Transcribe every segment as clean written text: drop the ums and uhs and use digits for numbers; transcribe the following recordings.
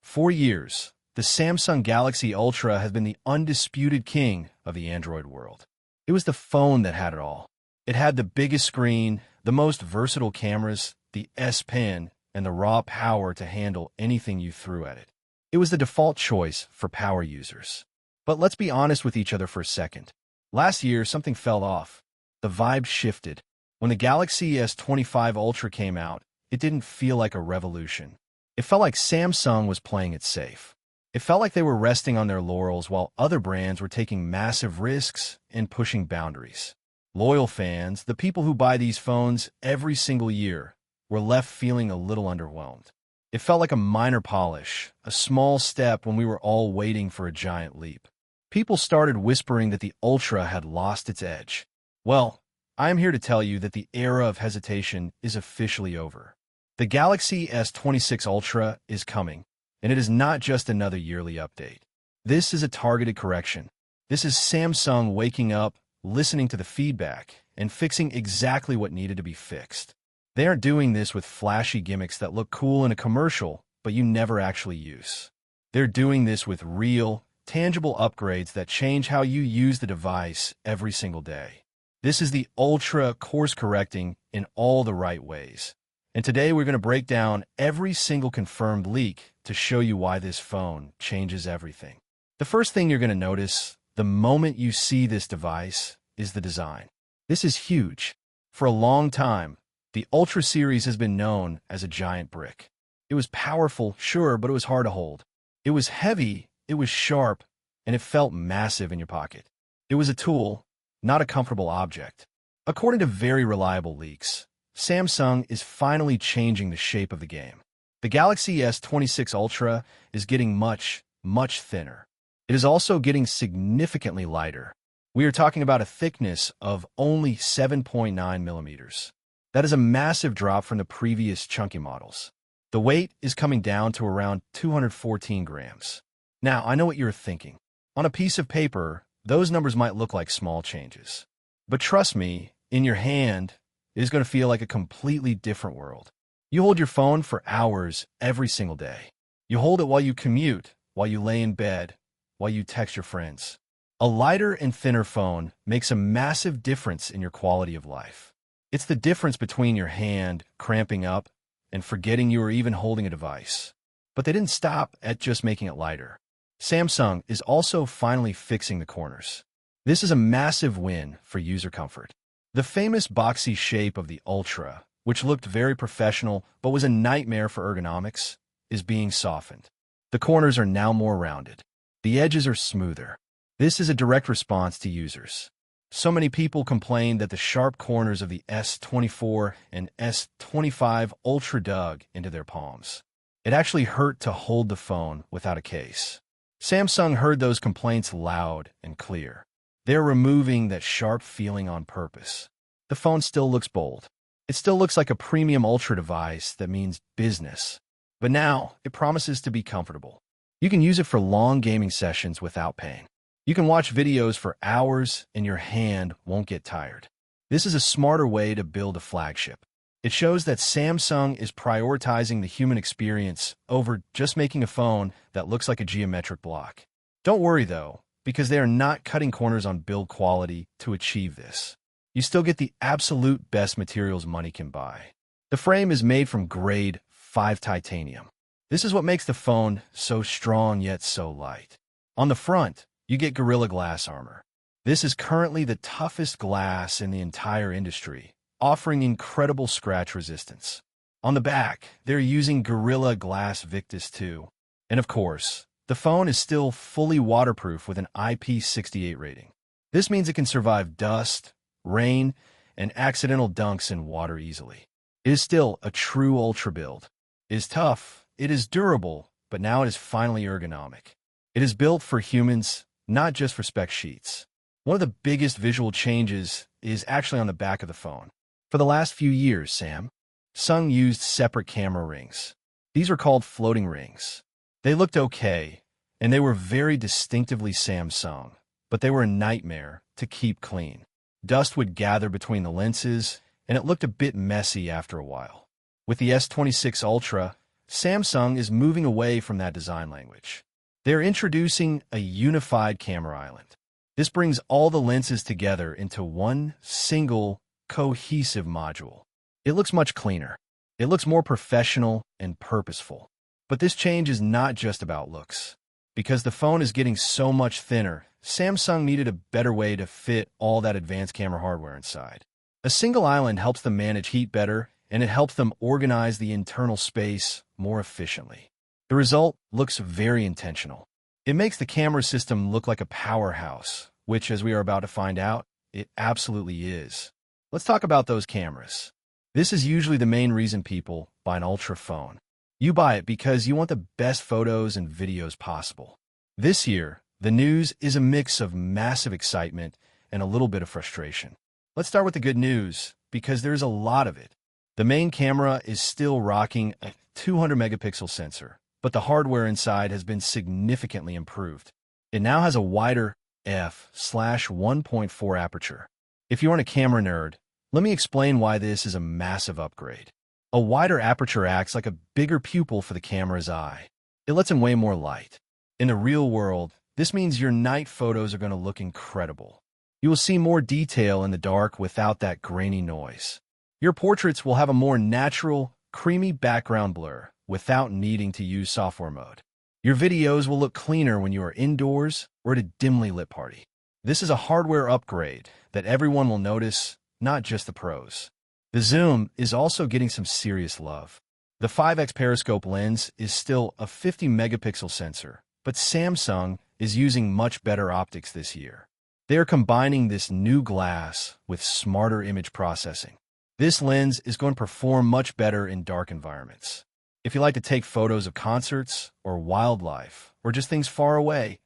For years, the Samsung Galaxy Ultra has been the undisputed king of the Android world. It was the phone that had it all. It had the biggest screen, the most versatile cameras, the S Pen, and the raw power to handle anything you threw at it. It was the default choice for power users. But let's be honest with each other for a second. Last year, something fell off. The vibe shifted. When the Galaxy S25 Ultra came out, it didn't feel like a revolution. It felt like Samsung was playing it safe. It felt like they were resting on their laurels while other brands were taking massive risks and pushing boundaries. Loyal fans, the people who buy these phones every single year, were left feeling a little underwhelmed. It felt like a minor polish, a small step when we were all waiting for a giant leap. People started whispering that the Ultra had lost its edge. Well, I am here to tell you that the era of hesitation is officially over. The Galaxy S26 Ultra is coming, and it is not just another yearly update. This is a targeted correction. This is Samsung waking up, listening to the feedback, and fixing exactly what needed to be fixed. They aren't doing this with flashy gimmicks that look cool in a commercial, but you never actually use. They're doing this with real, tangible upgrades that change how you use the device every single day. This is the Ultra course correcting in all the right ways. And today we're going to break down every single confirmed leak to show you why this phone changes everything. The first thing you're going to notice the moment you see this device is the design. This is huge. For a long time, the Ultra series has been known as a giant brick. It was powerful, sure, but it was hard to hold. It was heavy, it was sharp, and it felt massive in your pocket. It was a tool, not a comfortable object. According to very reliable leaks, Samsung is finally changing the shape of the game. The Galaxy S26 Ultra is getting much, much thinner. It is also getting significantly lighter. We are talking about a thickness of only 7.9 millimeters. That is a massive drop from the previous chunky models. The weight is coming down to around 214 grams. Now, I know what you're thinking. On a piece of paper, those numbers might look like small changes. But trust me, in your hand, it is going to feel like a completely different world. You hold your phone for hours every single day. You hold it while you commute, while you lay in bed, while you text your friends. A lighter and thinner phone makes a massive difference in your quality of life. It's the difference between your hand cramping up and forgetting you were even holding a device. But they didn't stop at just making it lighter. Samsung is also finally fixing the corners. This is a massive win for user comfort. The famous boxy shape of the Ultra, which looked very professional but was a nightmare for ergonomics, is being softened. The corners are now more rounded. The edges are smoother. This is a direct response to users. So many people complained that the sharp corners of the S24 and S25 Ultra dug into their palms. It actually hurt to hold the phone without a case. Samsung heard those complaints loud and clear. They're removing that sharp feeling on purpose. The phone still looks bold. It still looks like a premium Ultra device that means business. But now, it promises to be comfortable. You can use it for long gaming sessions without pain. You can watch videos for hours and your hand won't get tired. This is a smarter way to build a flagship. It shows that Samsung is prioritizing the human experience over just making a phone that looks like a geometric block. Don't worry though, because they are not cutting corners on build quality to achieve this. You still get the absolute best materials money can buy. The frame is made from grade 5 titanium. This is what makes the phone so strong yet so light. On the front, you get Gorilla Glass armor. This is currently the toughest glass in the entire industry, offering incredible scratch resistance. On the back, they're using Gorilla Glass Victus 2. And of course, the phone is still fully waterproof with an IP68 rating. This means it can survive dust, rain, and accidental dunks in water easily. It is still a true Ultra build. It is tough, it is durable, but now it is finally ergonomic. It is built for humans, not just for spec sheets. One of the biggest visual changes is actually on the back of the phone. For the last few years, Samsung used separate camera rings. These were called floating rings. They looked okay, and they were very distinctively Samsung, but they were a nightmare to keep clean. Dust would gather between the lenses, and it looked a bit messy after a while. With the S26 Ultra, Samsung is moving away from that design language. They're introducing a unified camera island. This brings all the lenses together into one single, cohesive module. It looks much cleaner. It looks more professional and purposeful. But this change is not just about looks. Because the phone is getting so much thinner, Samsung needed a better way to fit all that advanced camera hardware inside. A single island helps them manage heat better, and it helps them organize the internal space more efficiently. The result looks very intentional. It makes the camera system look like a powerhouse, which, as we are about to find out, it absolutely is. Let's talk about those cameras. This is usually the main reason people buy an Ultra phone. You buy it because you want the best photos and videos possible. This year, the news is a mix of massive excitement and a little bit of frustration. Let's start with the good news, because there's a lot of it. The main camera is still rocking a 200-megapixel sensor, but the hardware inside has been significantly improved. It now has a wider f/1.4 aperture. If you aren't a camera nerd, let me explain why this is a massive upgrade. A wider aperture acts like a bigger pupil for the camera's eye. It lets in way more light. In the real world, this means your night photos are going to look incredible. You will see more detail in the dark without that grainy noise. Your portraits will have a more natural, creamy background blur without needing to use software mode. Your videos will look cleaner when you are indoors or at a dimly lit party. This is a hardware upgrade that everyone will notice, not just the pros. The zoom is also getting some serious love. The 5x periscope lens is still a 50-megapixel sensor, but Samsung is using much better optics this year. They are combining this new glass with smarter image processing. This lens is going to perform much better in dark environments. If you like to take photos of concerts or wildlife or just things far away,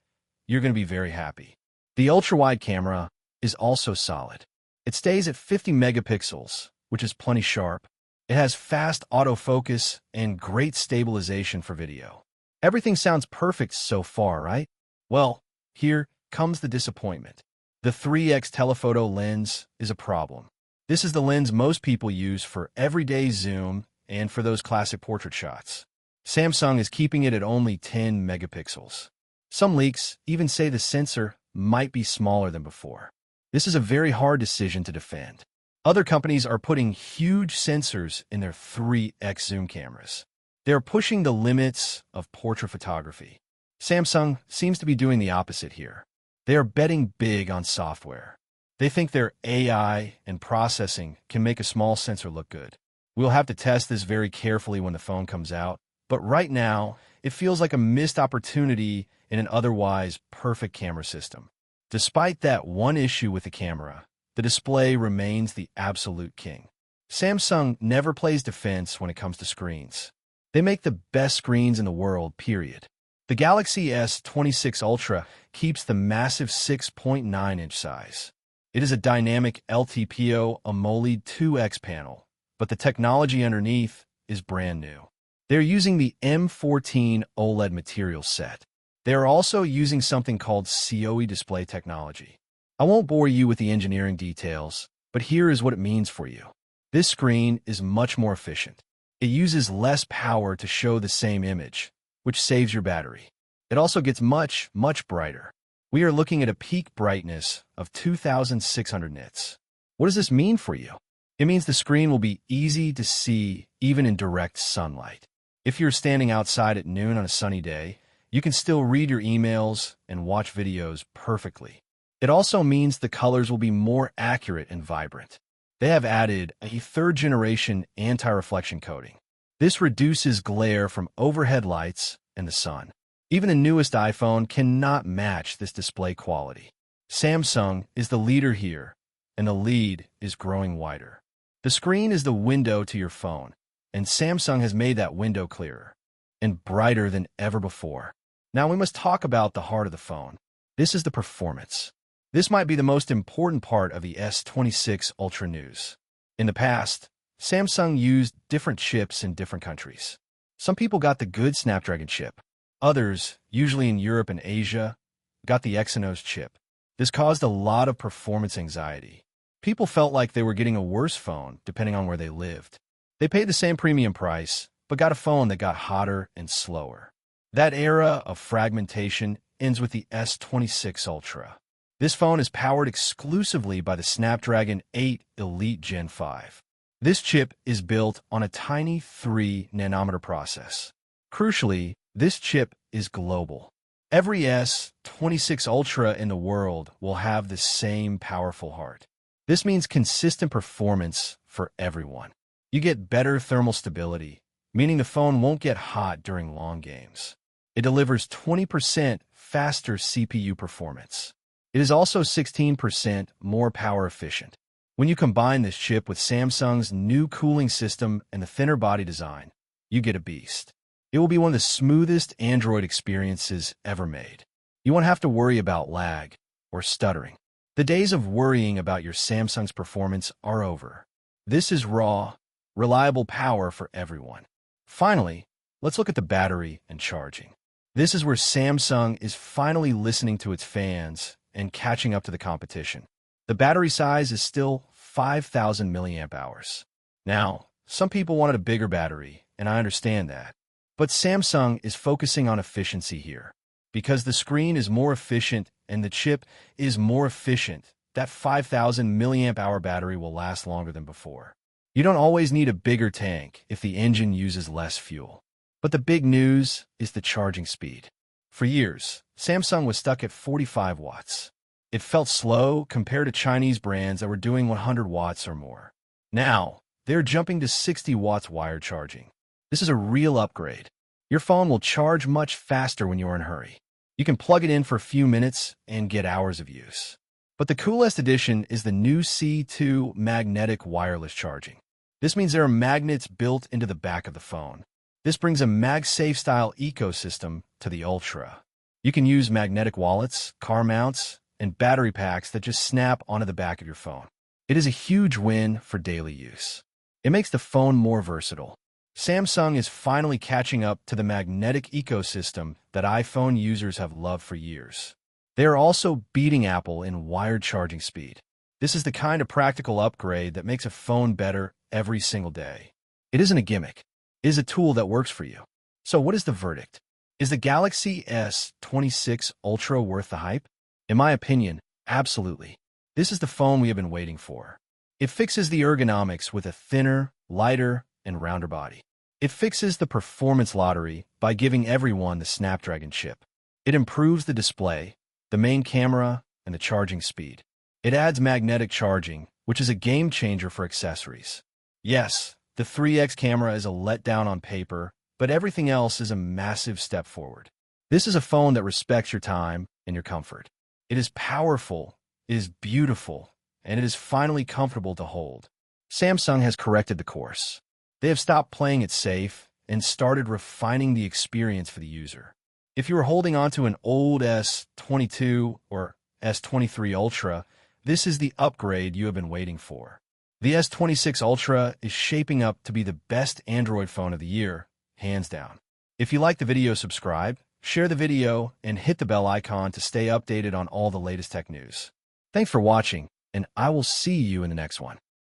you're going to be very happy. The ultra-wide camera is also solid. It stays at 50 megapixels, which is plenty sharp. It has fast autofocus and great stabilization for video. Everything sounds perfect so far, right? Well, here comes the disappointment. The 3x telephoto lens is a problem. This is the lens most people use for everyday zoom and for those classic portrait shots. Samsung is keeping it at only 10 megapixels. Some leaks even say the sensor might be smaller than before. This is a very hard decision to defend. Other companies are putting huge sensors in their 3x zoom cameras. They're pushing the limits of portrait photography. Samsung seems to be doing the opposite here. They are betting big on software. They think their AI and processing can make a small sensor look good. We'll have to test this very carefully when the phone comes out, but right now, it feels like a missed opportunity in an otherwise perfect camera system. Despite that one issue with the camera, the display remains the absolute king. Samsung never plays defense when it comes to screens. They make the best screens in the world, period. The Galaxy S26 Ultra keeps the massive 6.9-inch size. It is a dynamic LTPO AMOLED 2X panel, but the technology underneath is brand new. They're using the M14 OLED material set. They are also using something called COE display technology. I won't bore you with the engineering details, but here is what it means for you. This screen is much more efficient. It uses less power to show the same image, which saves your battery. It also gets much, much brighter. We are looking at a peak brightness of 2,600 nits. What does this mean for you? It means the screen will be easy to see even in direct sunlight. If you're standing outside at noon on a sunny day, you can still read your emails and watch videos perfectly. It also means the colors will be more accurate and vibrant. They have added a third-generation anti-reflection coating. This reduces glare from overhead lights and the sun. Even the newest iPhone cannot match this display quality. Samsung is the leader here, and the lead is growing wider. The screen is the window to your phone, and Samsung has made that window clearer and brighter than ever before. Now we must talk about the heart of the phone. This is the performance. This might be the most important part of the S26 Ultra news. In the past, Samsung used different chips in different countries. Some people got the good Snapdragon chip. Others, usually in Europe and Asia, got the Exynos chip. This caused a lot of performance anxiety. People felt like they were getting a worse phone depending on where they lived. They paid the same premium price, but got a phone that got hotter and slower. That era of fragmentation ends with the S26 Ultra. This phone is powered exclusively by the Snapdragon 8 Elite Gen 5. This chip is built on a tiny 3-nanometer process. Crucially, this chip is global. Every S26 Ultra in the world will have the same powerful heart. This means consistent performance for everyone. You get better thermal stability, meaning the phone won't get hot during long games. It delivers 20% faster CPU performance. It is also 16% more power efficient. When you combine this chip with Samsung's new cooling system and the thinner body design, you get a beast. It will be one of the smoothest Android experiences ever made. You won't have to worry about lag or stuttering. The days of worrying about your Samsung's performance are over. This is raw, reliable power for everyone. Finally, let's look at the battery and charging. This is where Samsung is finally listening to its fans and catching up to the competition. The battery size is still 5,000 milliamp hours. Now, some people wanted a bigger battery, and I understand that. But Samsung is focusing on efficiency here. Because the screen is more efficient and the chip is more efficient, that 5,000 milliamp hour battery will last longer than before. You don't always need a bigger tank if the engine uses less fuel. But the big news is the charging speed. For years, Samsung was stuck at 45 watts. It felt slow compared to Chinese brands that were doing 100 watts or more. Now, they're jumping to 60 watts wired charging. This is a real upgrade. Your phone will charge much faster when you're in a hurry. You can plug it in for a few minutes and get hours of use. But the coolest addition is the new C2 magnetic wireless charging. This means there are magnets built into the back of the phone. This brings a MagSafe style ecosystem to the Ultra. You can use magnetic wallets, car mounts, and battery packs that just snap onto the back of your phone. It is a huge win for daily use. It makes the phone more versatile. Samsung is finally catching up to the magnetic ecosystem that iPhone users have loved for years. They are also beating Apple in wired charging speed. This is the kind of practical upgrade that makes a phone better every single day. It isn't a gimmick. It is a tool that works for you. So what is the verdict? Is the Galaxy S26 Ultra worth the hype? In my opinion, absolutely. This is the phone we have been waiting for. It fixes the ergonomics with a thinner, lighter, and rounder body. It fixes the performance lottery by giving everyone the Snapdragon chip. It improves the display, the main camera, and the charging speed. It adds magnetic charging, which is a game changer for accessories. Yes, the 3x camera is a letdown on paper, but everything else is a massive step forward. This is a phone that respects your time and your comfort. It is powerful, it is beautiful, and it is finally comfortable to hold. Samsung has corrected the course. They have stopped playing it safe and started refining the experience for the user. If you are holding on to an old S22 or S23 Ultra, this is the upgrade you have been waiting for. The S26 Ultra is shaping up to be the best Android phone of the year, hands down. If you like the video, subscribe, share the video, and hit the bell icon to stay updated on all the latest tech news. Thanks for watching, and I will see you in the next one.